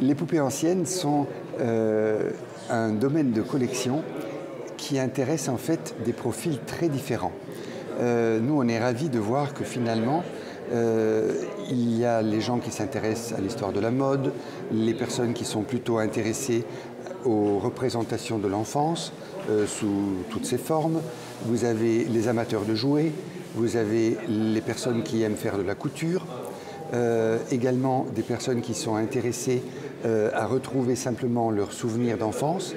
Les poupées anciennes sont un domaine de collection qui intéresse en fait des profils très différents. Nous, on est ravis de voir que finalement, il y a les gens qui s'intéressent à l'histoire de la mode, les personnes qui sont plutôt intéressées aux représentations de l'enfance sous toutes ses formes. Vous avez les amateurs de jouets, vous avez les personnes qui aiment faire de la couture, également des personnes qui sont intéressées à retrouver simplement leurs souvenirs d'enfance.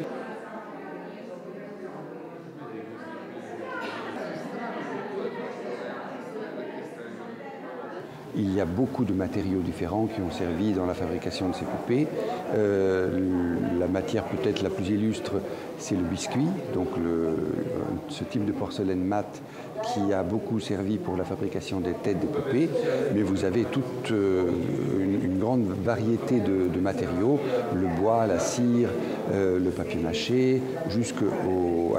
Il y a beaucoup de matériaux différents qui ont servi dans la fabrication de ces poupées. La matière peut-être la plus illustre, c'est le biscuit, donc ce type de porcelaine mate qui a beaucoup servi pour la fabrication des têtes des poupées. Mais vous avez toute une grande variété de matériaux, le bois, la cire, le papier mâché, jusqu'à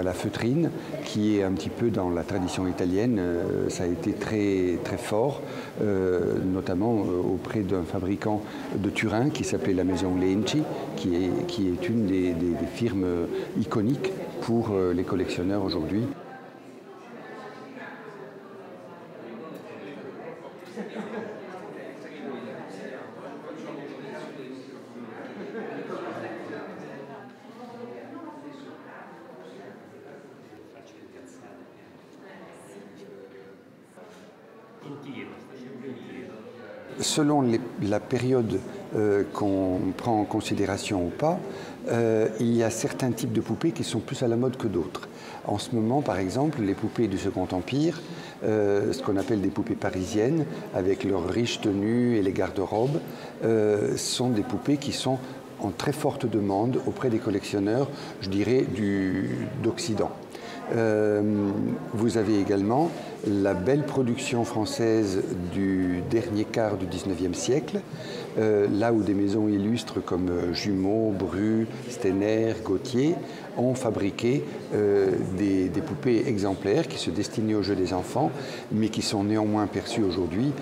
la feutrine, qui est un petit peu dans la tradition italienne. Ça a été très, très fort. Notamment auprès d'un fabricant de Turin qui s'appelait la maison Lenci, qui est une des firmes iconiques pour les collectionneurs aujourd'hui. Selon la période qu'on prend en considération ou pas, il y a certains types de poupées qui sont plus à la mode que d'autres. En ce moment, par exemple, les poupées du Second Empire, ce qu'on appelle des poupées parisiennes, avec leurs riches tenues et les garde-robes, sont des poupées qui sont en très forte demande auprès des collectionneurs, je dirais, d'Occident. Vous avez également la belle production française du dernier quart du XIXe siècle, là où des maisons illustres comme Jumeaux, Bru, Stenner, Gautier ont fabriqué des poupées exemplaires qui se destinaient au jeu des enfants, mais qui sont néanmoins perçues aujourd'hui.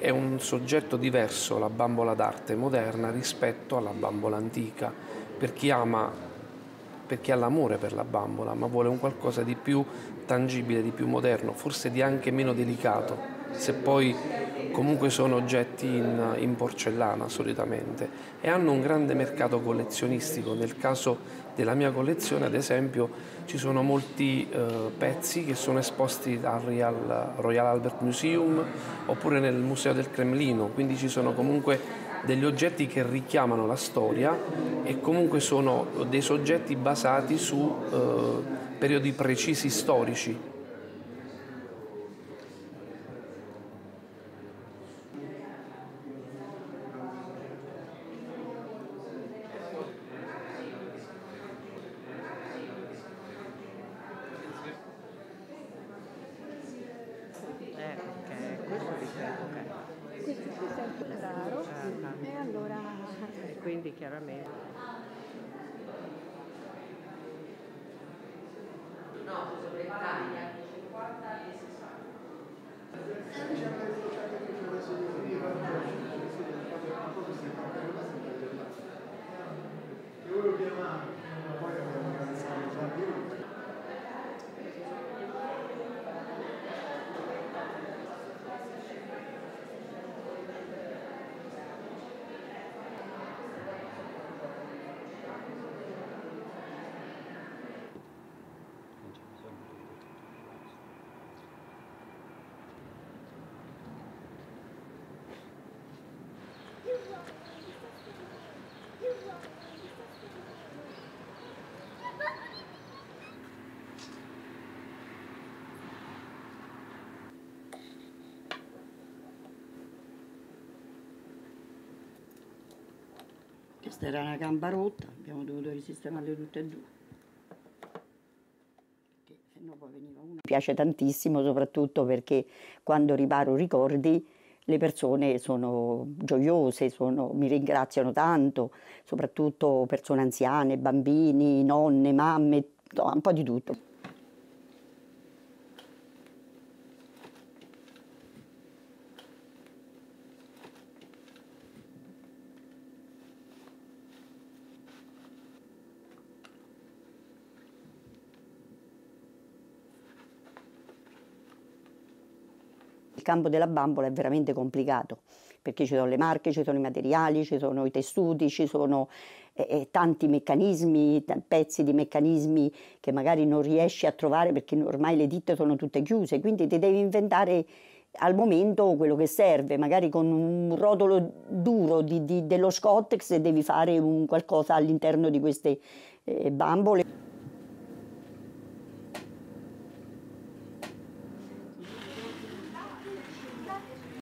È un soggetto diverso la bambola d'arte moderna rispetto alla bambola antica, per chi ha l'amore per la bambola, ma vuole un qualcosa di più tangibile, di più moderno, forse di anche meno delicato, se poi comunque sono oggetti in porcellana solitamente, e hanno un grande mercato collezionistico. Nel caso della mia collezione, ad esempio, ci sono molti pezzi che sono esposti al Royal Albert Museum oppure nel Museo del Cremlino, quindi ci sono comunque degli oggetti che richiamano la storia e comunque sono dei soggetti basati su periodi precisi storici. Questo è il raro e allora quindi chiaramente no, sobre gli anni 50 e 60. Questa era una gamba rotta, abbiamo dovuto risistemarle tutte e due. Perché se no poi veniva una. Mi piace tantissimo, soprattutto perché quando riparo ricordi le persone sono gioiose, mi ringraziano tanto, soprattutto persone anziane, bambini, nonne, mamme, un po' di tutto. Il campo della bambola è veramente complicato perché ci sono le marche, ci sono i materiali, ci sono i tessuti, ci sono tanti meccanismi, pezzi di meccanismi che magari non riesci a trovare perché ormai le ditte sono tutte chiuse, quindi ti devi inventare al momento quello che serve, magari con un rotolo duro dello Scottex devi fare qualcosa all'interno di queste bambole.